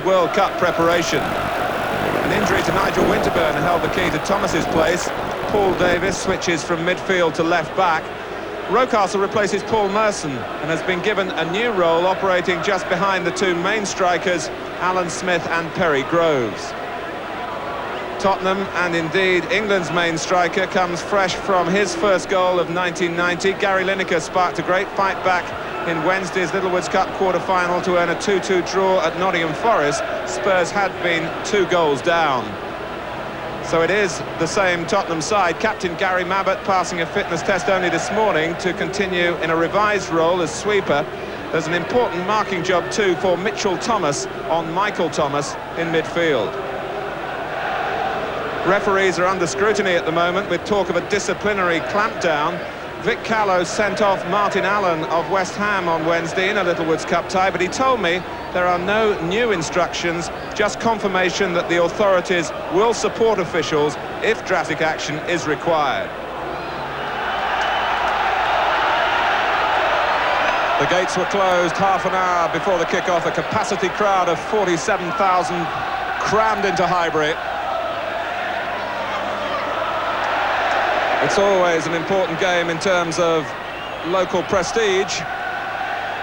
World Cup preparation. An injury to Nigel Winterburn held the key to Thomas's place. Paul Davis switches from midfield to left back. Rocastle replaces Paul Merson and has been given a new role operating just behind the two main strikers, Alan Smith and Perry Groves. Tottenham, and indeed England's main striker, comes fresh from his first goal of 1990. Gary Lineker sparked a great fight back in Wednesday's Littlewoods Cup quarter-final to earn a 2-2 draw at Nottingham Forest. Spurs had been 2 goals down. So it is the same Tottenham side. Captain Gary Mabbott passing a fitness test only this morning to continue in a revised role as sweeper. There's an important marking job too for Mitchell Thomas on Michael Thomas in midfield. Referees are under scrutiny at the moment with talk of a disciplinary clampdown. Vic Callow sent off Martin Allen of West Ham on Wednesday in a Littlewoods Cup tie, but he told me there are no new instructions, just confirmation that the authorities will support officials if drastic action is required. The gates were closed half an hour before the kick-off. A capacity crowd of 47,000 crammed into Highbury. It's always an important game in terms of local prestige,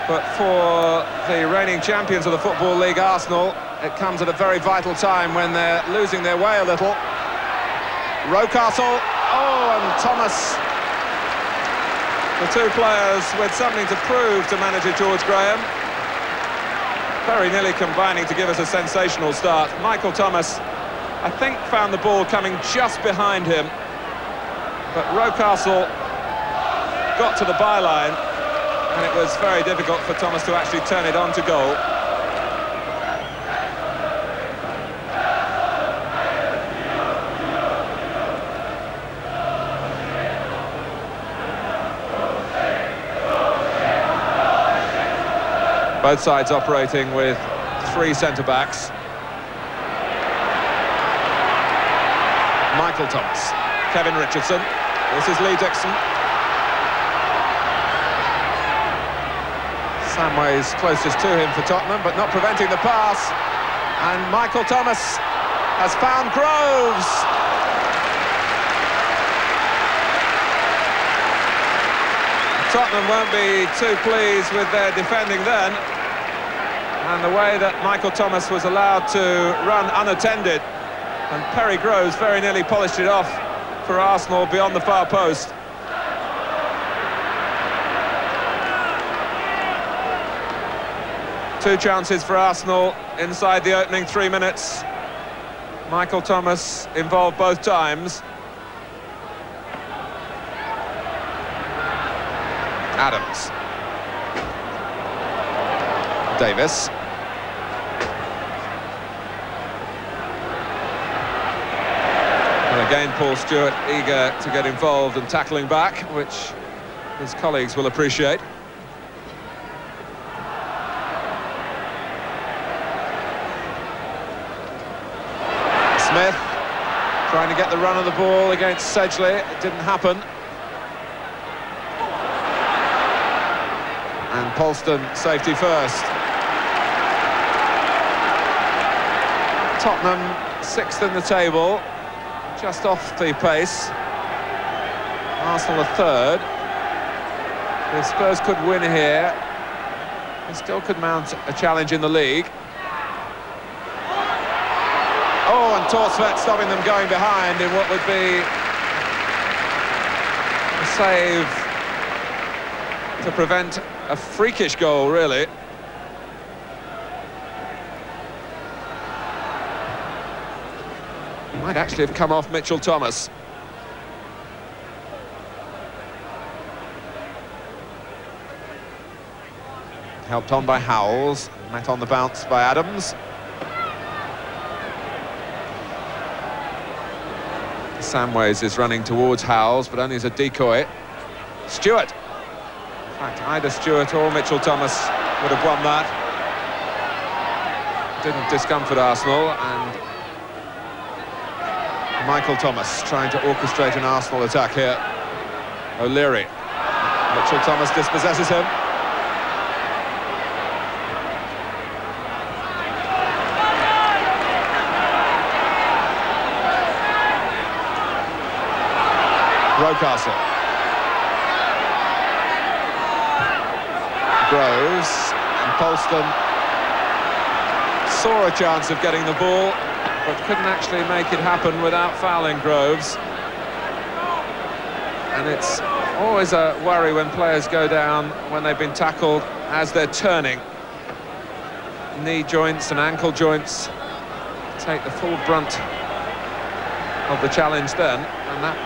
but for the reigning champions of the Football League, Arsenal, it comes at a very vital time when they're losing their way a little. Rocastle, and Thomas. The two players with something to prove to manager George Graham. Very nearly combining to give us a sensational start. Michael Thomas, I think, found the ball coming just behind him. But Rocastle got to the byline, and it was very difficult for Thomas to actually turn it on to goal. Both sides operating with 3 centre-backs. Michael Thomas, Kevin Richardson. This is Lee Dixon. Samway's closest to him for Tottenham, but not preventing the pass. And Michael Thomas has found Groves. Tottenham won't be too pleased with their defending then. And the way that Michael Thomas was allowed to run unattended. And Perry Groves very nearly polished it off for Arsenal beyond the far post. Two chances for Arsenal inside the opening 3 minutes. Michael Thomas involved both times. Adams. Davis. And again, Paul Stewart eager to get involved and tackling back, which his colleagues will appreciate. Smith trying to get the run of the ball against Sedgley. It didn't happen. And Polston, safety first. Tottenham 6th in the table, just off the pace. Arsenal 3rd. If Spurs could win here, they still could mount a challenge in the league. Oh, and Torsvet stopping them going behind in what would be a save to prevent a freakish goal, really. Might actually have come off Mitchell Thomas. Helped on by Howells, met on the bounce by Adams. Samways is running towards Howells, but only as a decoy. Stewart. In fact, either Stewart or Mitchell Thomas would have won that. Didn't discomfort Arsenal, and Michael Thomas trying to orchestrate an Arsenal attack here. O'Leary. Mitchell Thomas dispossesses him. Rocastle. Groves and Polston saw a chance of getting the ball, but couldn't actually make it happen without fouling Groves. And it's always a worry when players go down when they've been tackled as they're turning. Knee joints and ankle joints take the full brunt of the challenge then, and that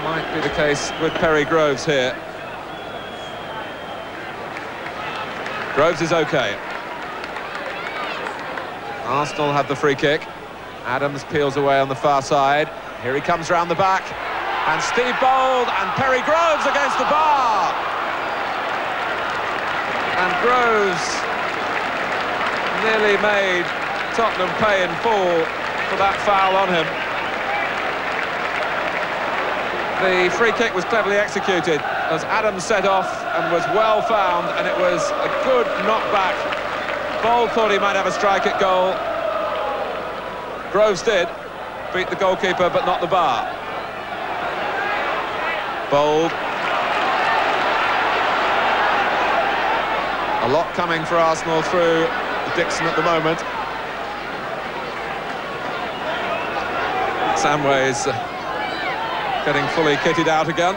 might be the case with Perry Groves here. Groves is okay. Arsenal have the free kick. Adams peels away on the far side. Here he comes round the back. And Steve Bold and Perry Groves against the bar. And Groves nearly made Tottenham pay in full for that foul on him. The free kick was cleverly executed as Adams set off and was well found, and it was a good knockback. Bold thought he might have a strike at goal. Groves did, beat the goalkeeper but not the bar. Bold. A lot coming for Arsenal through Dixon at the moment. Samway's getting fully kitted out again.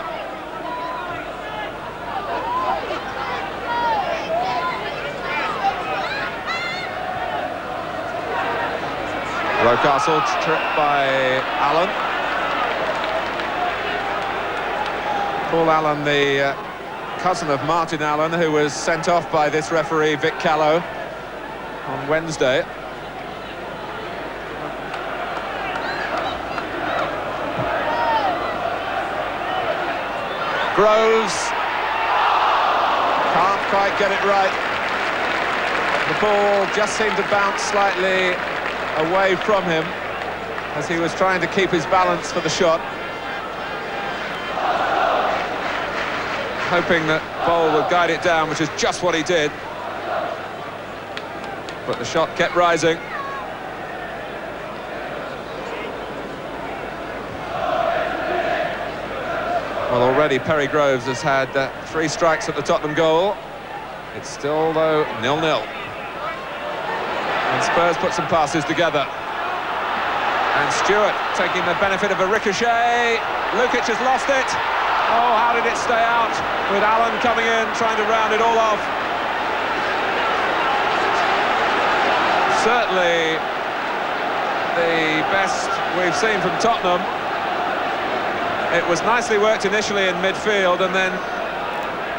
Rocastle tripped by Allen. Paul Allen, the cousin of Martin Allen, who was sent off by this referee, Vic Callow, on Wednesday. Groves can't quite get it right. The ball just seemed to bounce slightly away from him as he was trying to keep his balance for the shot, hoping that Bold would guide it down, which is just what he did. But the shot kept rising. Well, already Perry Groves has had 3 strikes at the Tottenham goal. It's still, though, 0-0. And Spurs put some passes together. And Stewart taking the benefit of a ricochet. Lukic has lost it. Oh, how did it stay out? With Allen coming in, trying to round it all off. Certainly the best we've seen from Tottenham. It was nicely worked initially in midfield, and then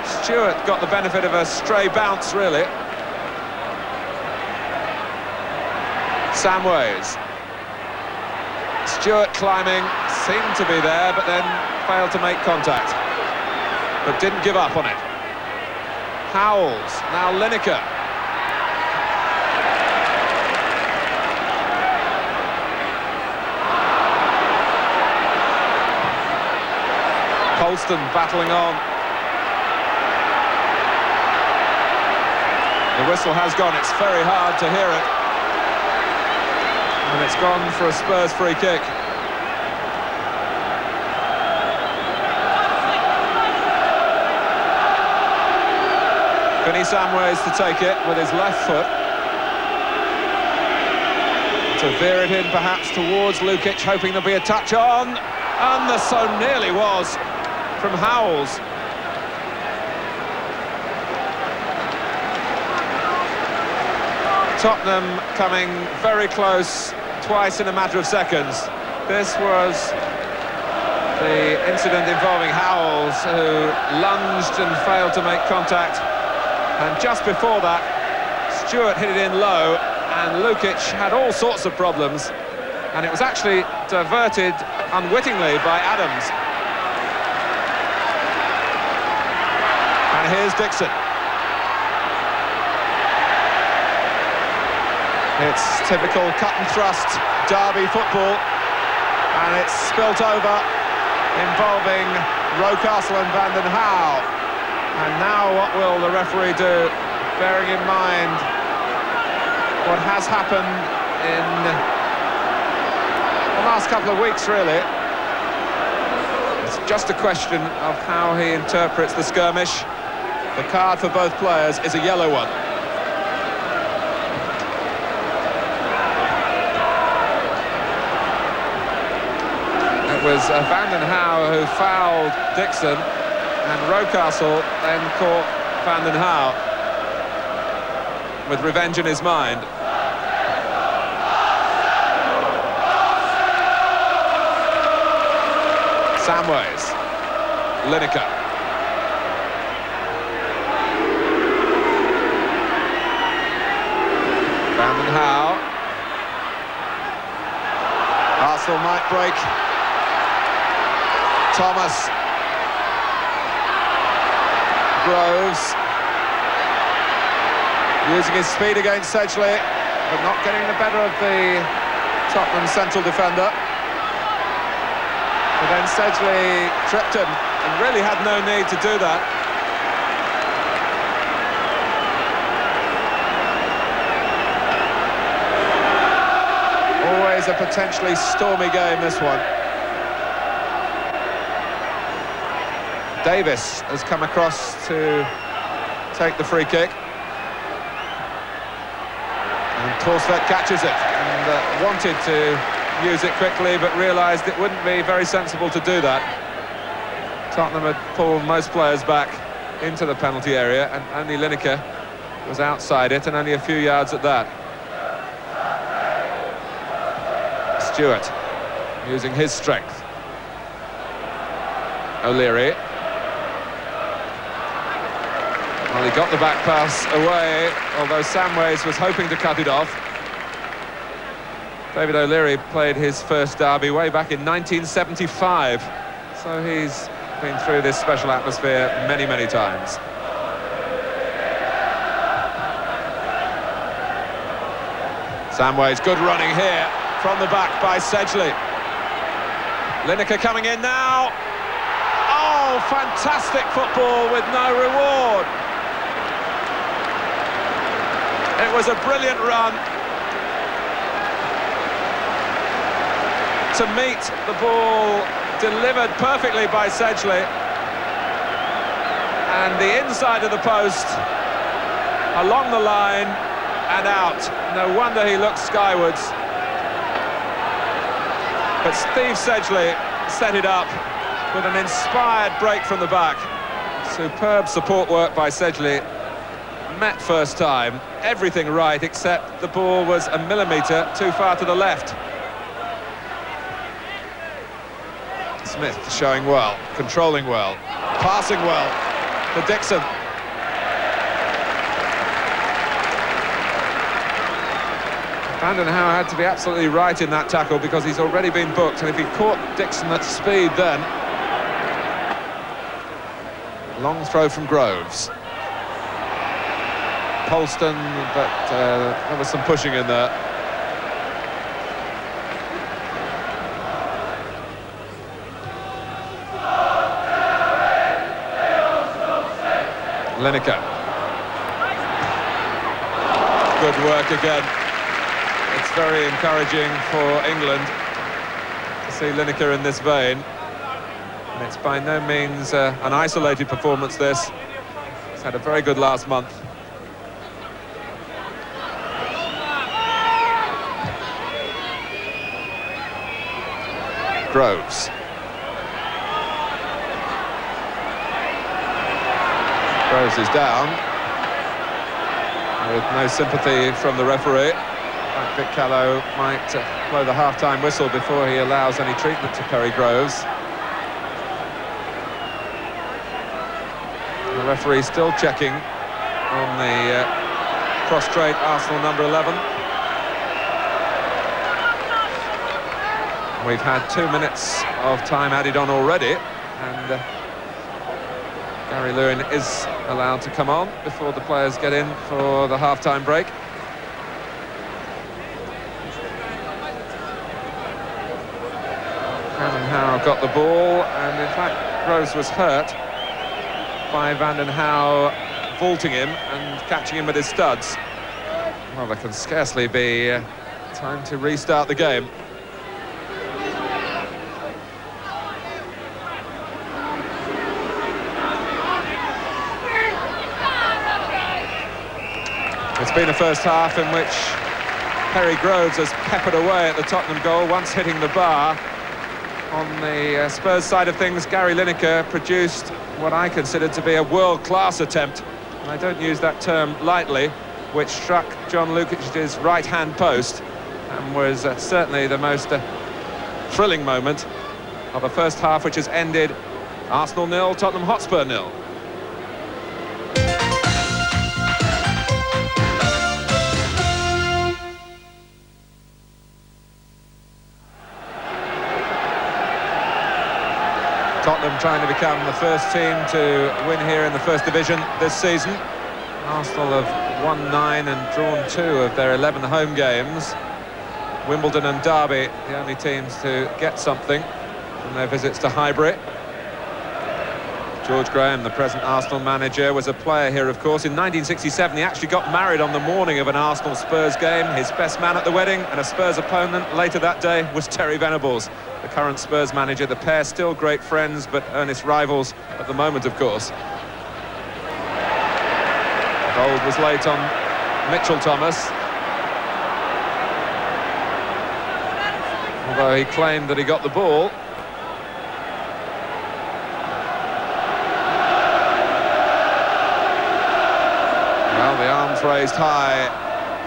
Stewart got the benefit of a stray bounce, really. Samways. Stewart climbing, seemed to be there, but then failed to make contact. But didn't give up on it. Howells, now Lineker. Polston battling on. The whistle has gone, it's very hard to hear it. And it's gone for a Spurs free kick. Vinny Samways to take it with his left foot. To veer it in perhaps towards Lukic, hoping there'll be a touch on. And there so nearly was from Howells. Tottenham coming very close twice in a matter of seconds. This was the incident involving Howells, who lunged and failed to make contact. And just before that, Stewart hit it in low, and Lukic had all sorts of problems. And it was actually diverted unwittingly by Adams. And here's Dixon. It's typical cut and thrust derby football, and it's spilt over, involving Rocastle and Van den Hauwe. And now what will the referee do, bearing in mind what has happened in the last couple of weeks, really? It's just a question of how he interprets the skirmish. The card for both players is a yellow one. It was Van den Hauwe who fouled Dixon, and Rocastle then caught Van den Hauwe with revenge in his mind. Samways, Lineker. Van den Hauwe. Arsenal might break. Thomas. Groves. Using his speed against Sedgley, but not getting the better of the Tottenham central defender. But then Sedgley tripped him and really had no need to do that. Always a potentially stormy game, this one. Davis has come across to take the free kick. And Torsvedt catches it and wanted to use it quickly, but realised it wouldn't be very sensible to do that. Tottenham had pulled most players back into the penalty area, and only Lineker was outside it, and only a few yards at that. Stewart using his strength. O'Leary. Well, he got the back pass away, although Samways was hoping to cut it off. David O'Leary played his first derby way back in 1975, so he's been through this special atmosphere many, many times. Samways, good running here from the back by Sedgley. Lineker coming in now. Oh, fantastic football with no reward. It was a brilliant run to meet the ball delivered perfectly by Sedgley, and the inside of the post, along the line and out. No wonder he looked skywards. But Steve Sedgley set it up with an inspired break from the back. Superb support work by Sedgley. Met first time, everything right except the ball was a millimetre too far to the left. Smith showing well, controlling well, passing well for Dixon. Van den Hauwe had to be absolutely right in that tackle because he's already been booked, and if he caught Dixon at speed then... Long throw from Groves. Polston, but there was some pushing in there. Lineker. Good work again. It's very encouraging for England to see Lineker in this vein. And it's by no means an isolated performance, this. He's had a very good last month. Groves. Groves is down, with no sympathy from the referee. Vic Callow might blow the half-time whistle before he allows any treatment to Perry Groves. And the referee still checking on the prostrate Arsenal number 11. We've had 2 minutes of time added on already, and Gary Lewin is allowed to come on before the players get in for the half-time break. Van den Hauwe got the ball, and in fact Groves was hurt by Van den Hauwe vaulting him and catching him with his studs. Well, there can scarcely be time to restart the game. It's been a first half in which Perry Groves has peppered away at the Tottenham goal, once hitting the bar. On the Spurs side of things, Gary Lineker produced what I consider to be a world-class attempt, and I don't use that term lightly, which struck John Lukic's right-hand post and was certainly the most thrilling moment of a first half which has ended Arsenal 0, Tottenham Hotspur 0. Tottenham trying to become the first team to win here in the First Division this season. Arsenal have won 9 and drawn 2 of their 11 home games. Wimbledon and Derby, the only teams to get something from their visits to Highbury. George Graham, the present Arsenal manager, was a player here, of course. In 1967, he actually got married on the morning of an Arsenal-Spurs game. His best man at the wedding and a Spurs opponent later that day was Terry Venables, the current Spurs manager. The pair still great friends, but earnest rivals at the moment, of course. Gold was late on Mitchell Thomas, although he claimed that he got the ball. Well, the arms raised high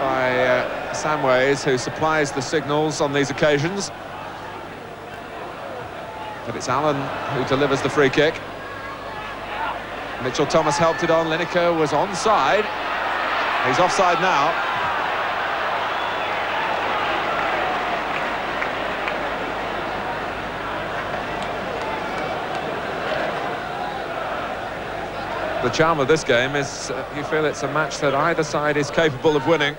by Samways, who supplies the signals on these occasions. But it's Allen who delivers the free kick. Mitchell Thomas helped it on. Lineker was onside. He's offside now. The charm of this game is you feel it's a match that either side is capable of winning.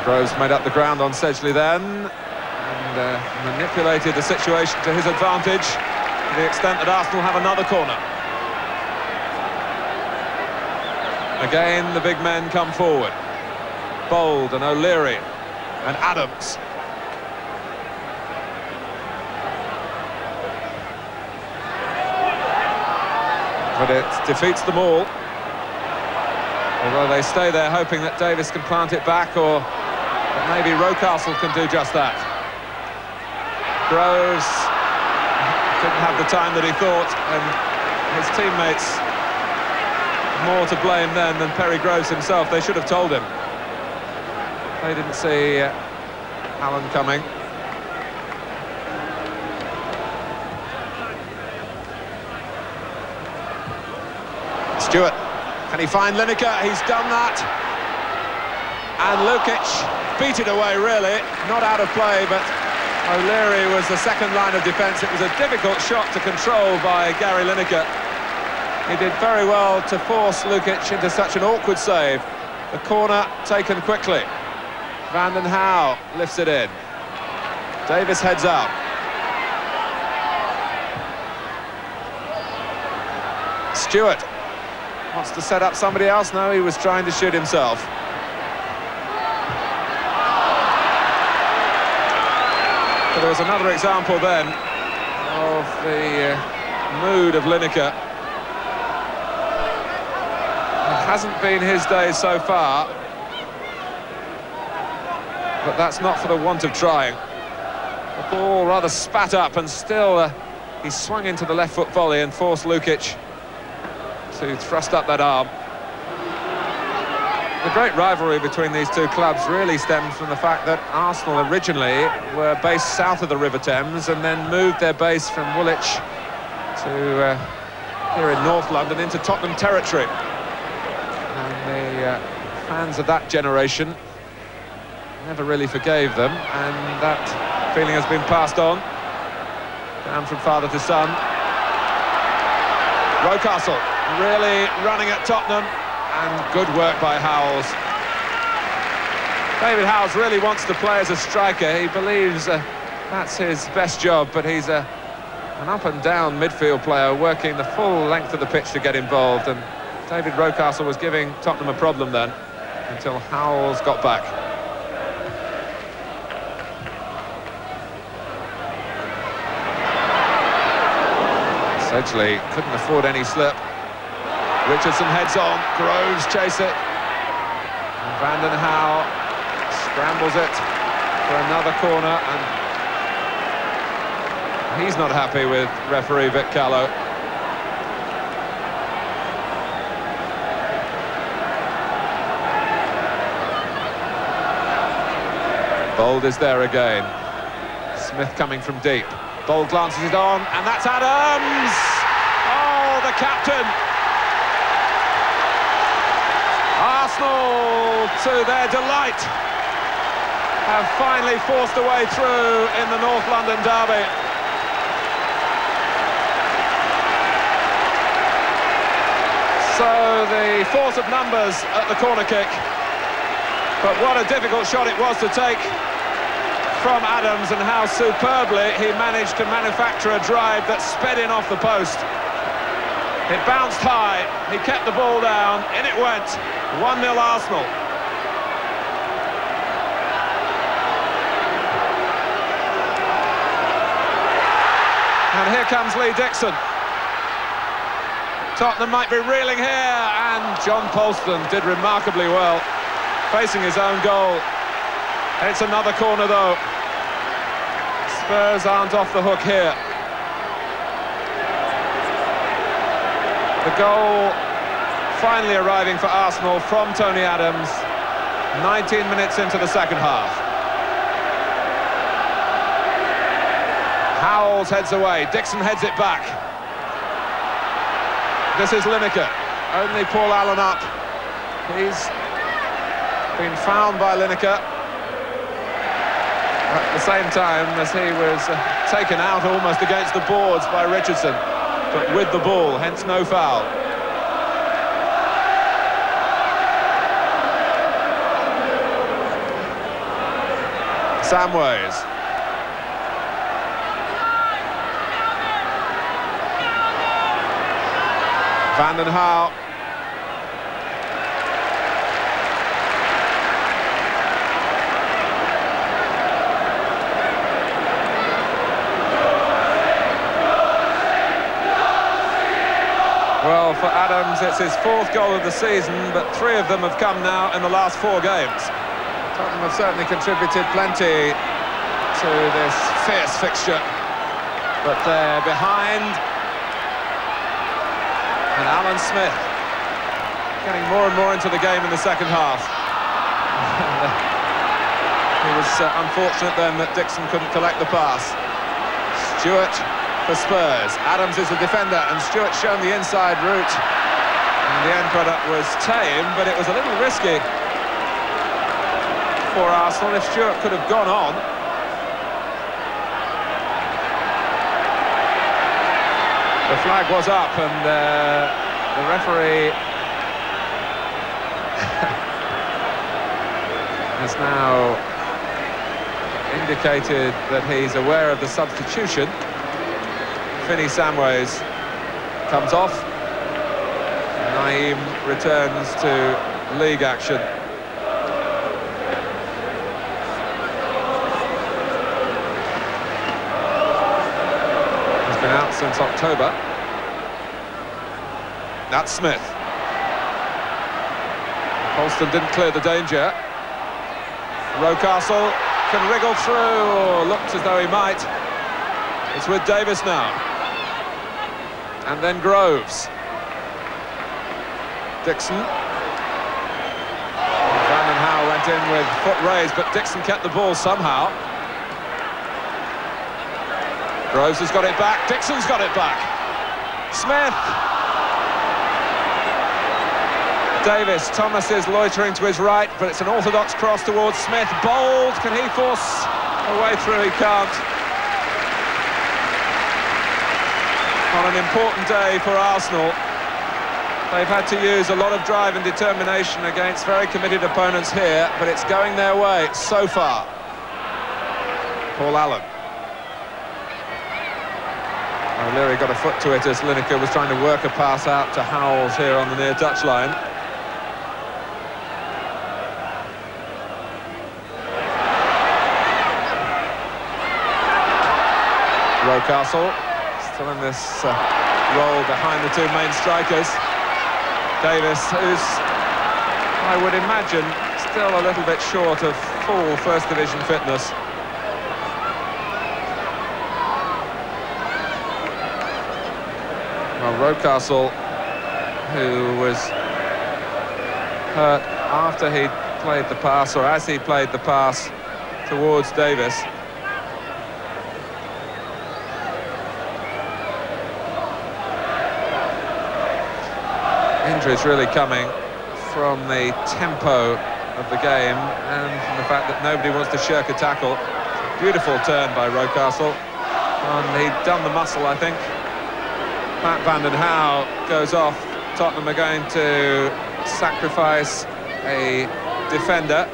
Groves made up the ground on Sedgley then and manipulated the situation to his advantage to the extent that Arsenal have another corner. Again, the big men come forward. Bold and O'Leary and Adams. But it defeats them all. Although they stay there hoping that Davis can plant it back, or that maybe Rocastle can do just that. Groves couldn't have the time that he thought, and his teammates more to blame then than Perry Groves himself. They should have told him. They didn't see Allen coming. Stewart, can he find Lineker? He's done that. And Lukic beat it away, really. Not out of play, but O'Leary was the second line of defence. It was a difficult shot to control by Gary Lineker. He did very well to force Lukic into such an awkward save. The corner taken quickly. Van den Hauwe lifts it in. Davis heads out. Stewart wants to set up somebody else. No, he was trying to shoot himself. But there was another example then of the mood of Lineker. It hasn't been his day so far, but that's not for the want of trying. The ball rather spat up, and still he swung into the left foot volley and forced Lukic to thrust up that arm. The great rivalry between these two clubs really stems from the fact that Arsenal originally were based south of the River Thames and then moved their base from Woolwich to here in North London into Tottenham territory. And the fans of that generation never really forgave them, and that feeling has been passed on down from father to son. Rocastle really running at Tottenham, and good work by Howells. David Howells really wants to play as a striker. He believes that's his best job, but he's an up and down midfield player working the full length of the pitch to get involved, and David Rocastle was giving Tottenham a problem then until Howells got back. Sedgley couldn't afford any slip. Richardson heads on, Groves chase it. And Van den Hauwe scrambles it for another corner, and he's not happy with referee Vic Callow. Bold is there again. Smith coming from deep. Bold glances it on, and that's Adams! Oh, the captain! Arsenal, to their delight, have finally forced a way through in the North London derby. So the force of numbers at the corner kick. But what a difficult shot it was to take from Adams, and how superbly he managed to manufacture a drive that sped in off the post. It bounced high, he kept the ball down, in it went. 1-0 Arsenal. And here comes Lee Dixon. Tottenham might be reeling here, and John Polston did remarkably well, facing his own goal. It's another corner though. Spurs aren't off the hook here. The goal finally arriving for Arsenal from Tony Adams, 19 minutes into the second half. Howells heads away, Dixon heads it back. This is Lineker, only Paul Allen up. He's been fouled by Lineker at the same time as he was taken out almost against the boards by Richardson, but with the ball, hence no foul. Samways. Van den Hauwe. Well, for Adams, it's his fourth goal of the season, but 3 of them have come now in the last 4 games. Tottenham have certainly contributed plenty to this fierce fixture, but they're behind. And Alan Smith getting more and more into the game in the second half. It was unfortunate then that Dixon couldn't collect the pass. Stewart for Spurs. Adams is the defender, and Stewart shown the inside route. And the end product was tame, but it was a little risky for Arsenal. If Stewart could have gone on. The flag was up, and the referee has now indicated that he's aware of the substitution. Finney Samways comes off. Naeem returns to league action. He's been out since October. That's Smith. Polston didn't clear the danger. Rocastle can wriggle through, or looked as though he might. It's with Davis now. And then Groves. Dixon. Van den Hauwe went in with foot raised, but Dixon kept the ball somehow. Groves has got it back, Dixon's got it back. Smith. Davis, Thomas is loitering to his right, but it's an orthodox cross towards Smith. Bold, can he force a way through? He can't. On an important day for Arsenal, they've had to use a lot of drive and determination against very committed opponents here, but it's going their way so far. Paul Allen. O'Leary got a foot to it as Lineker was trying to work a pass out to Howells here on the near touchline. Rocastle still in this role behind the two main strikers. Davis, who's, I would imagine, still a little bit short of full First Division fitness. Well, Rocastle, who was hurt after he'd played the pass, or as he played the pass towards Davis. Injuries really coming from the tempo of the game and from the fact that nobody wants to shirk a tackle. Beautiful turn by Rocastle, and he'd done the muscle, I think. Pat van den Hauwe goes off. Tottenham are going to sacrifice a defender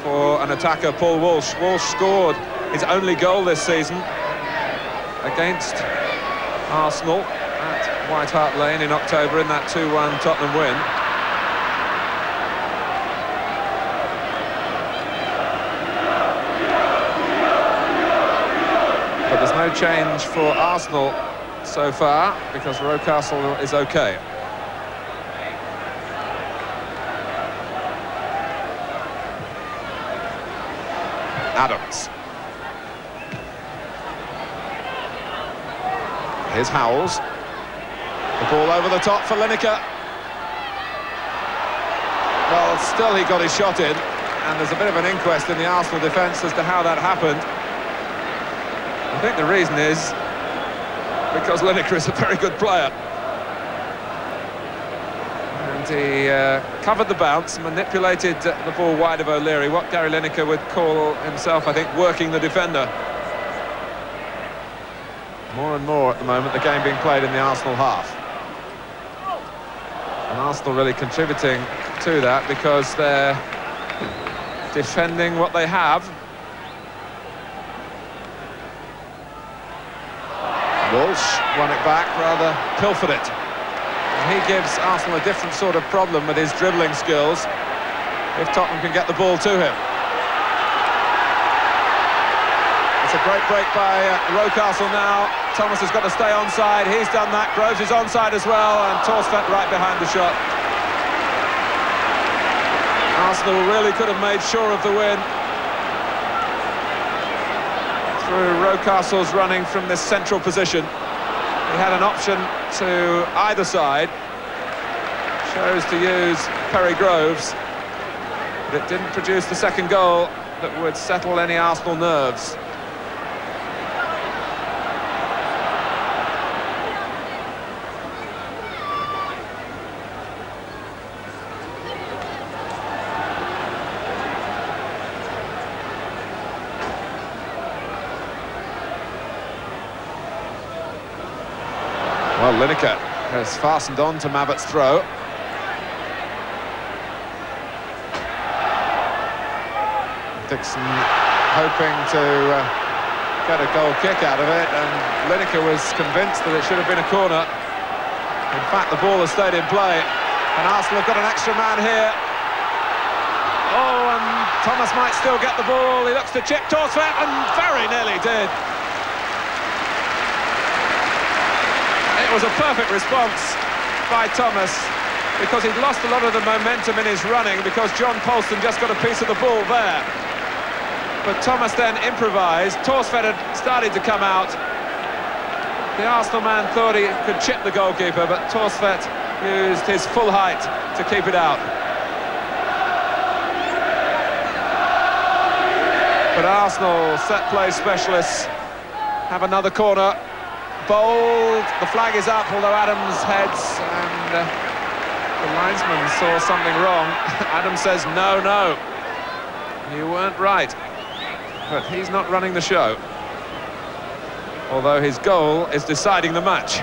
for an attacker, Paul Walsh. Walsh scored his only goal this season against Arsenal at White Hart Lane in October in that 2-1 Tottenham win. But there's no change for Arsenal so far, because Rocastle is okay. Adams. Here's Howells. The ball over the top for Lineker. Well, still he got his shot in, and there's a bit of an inquest in the Arsenal defence as to how that happened. I think the reason is because Lineker is a very good player. And he covered the bounce, manipulated the ball wide of O'Leary, what Gary Lineker would call himself, I think, working the defender. More and more at the moment, the game being played in the Arsenal half. And Arsenal really contributing to that because they're defending what they have. Walsh won it back, rather pilfered it. And he gives Arsenal a different sort of problem with his dribbling skills if Tottenham can get the ball to him. It's a great break by Rocastle now. Thomas has got to stay onside. He's done that. Groves is onside as well, and Torsfeldt right behind the shot. Arsenal really could have made sure of the win through Rocastle's running from this central position. He had an option to either side, chose to use Perry Groves, but it didn't produce the second goal that would settle any Arsenal nerves. Well, Lineker has fastened on to Mabbutt's throw. Dixon hoping to get a goal kick out of it, and Lineker was convinced that it should have been a corner. In fact, the ball has stayed in play, and Arsenal have got an extra man here. Oh, and Thomas might still get the ball. He looks to chip Torsfeldt, and very nearly did. It was a perfect response by Thomas, because he'd lost a lot of the momentum in his running because John Polston just got a piece of the ball there. But Thomas then improvised. Torsfeldt had started to come out. The Arsenal man thought he could chip the goalkeeper, but Torsfeldt used his full height to keep it out. But Arsenal set play specialists have another corner. Bold, the flag is up, although Adams heads, and the linesman saw something wrong. Adams says, no, you weren't right. But he's not running the show, although his goal is deciding the match.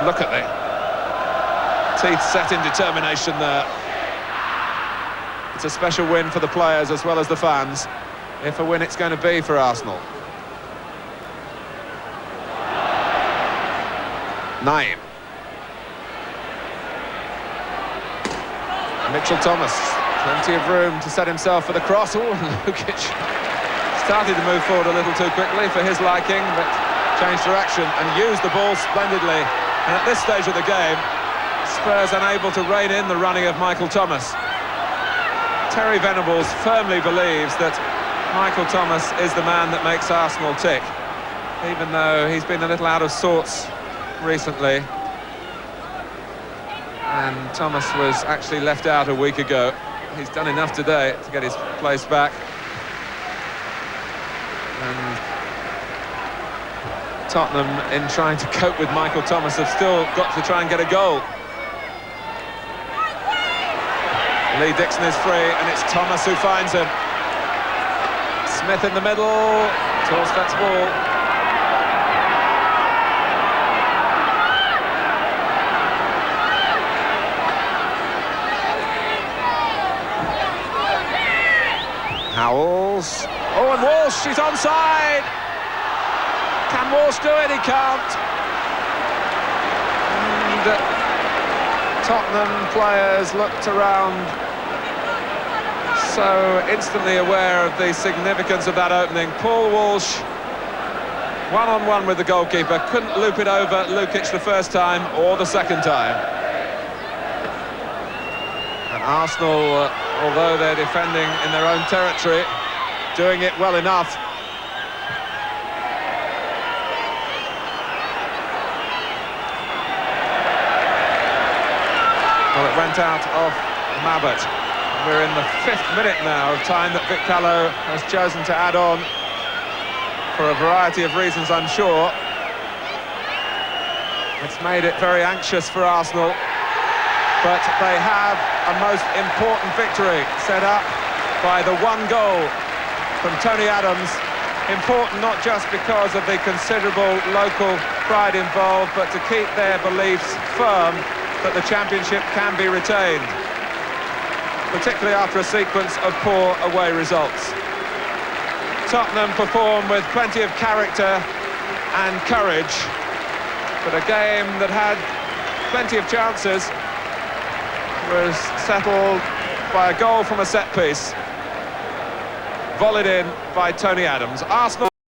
Look at the teeth set in determination there. It's a special win for the players as well as the fans, if a win it's going to be for Arsenal. Naim. Mitchell Thomas, plenty of room to set himself for the cross. Oh, Lukic started to move forward a little too quickly for his liking, but changed direction and used the ball splendidly. And at this stage of the game, Spurs unable to rein in the running of Michael Thomas. Terry Venables firmly believes that Michael Thomas is the man that makes Arsenal tick, even though he's been a little out of sorts recently. And Thomas was actually left out a week ago. He's done enough today to get his place back. And Tottenham, in trying to cope with Michael Thomas, have still got to try and get a goal. Lee Dixon is free, and it's Thomas who finds him. Smith in the middle, Torstedt's ball. Howells. Oh, and Walsh, she's onside! Can Walsh do it? He can't. And Tottenham players looked around, so instantly aware of the significance of that opening. Paul Walsh, one-on-one with the goalkeeper, couldn't loop it over Lukic the first time or the second time. And Arsenal, although they're defending in their own territory, doing it well enough. Well, it went out of Mabbutt. We're in the 5th minute now of time that Vic Callow has chosen to add on for a variety of reasons, I'm sure. It's made it very anxious for Arsenal, but they have a most important victory set up by the one goal from Tony Adams. Important not just because of the considerable local pride involved, but to keep their beliefs firm that the championship can be retained, particularly after a sequence of poor away results. Tottenham perform with plenty of character and courage, but a game that had plenty of chances was settled by a goal from a set piece, volleyed in by Tony Adams. Arsenal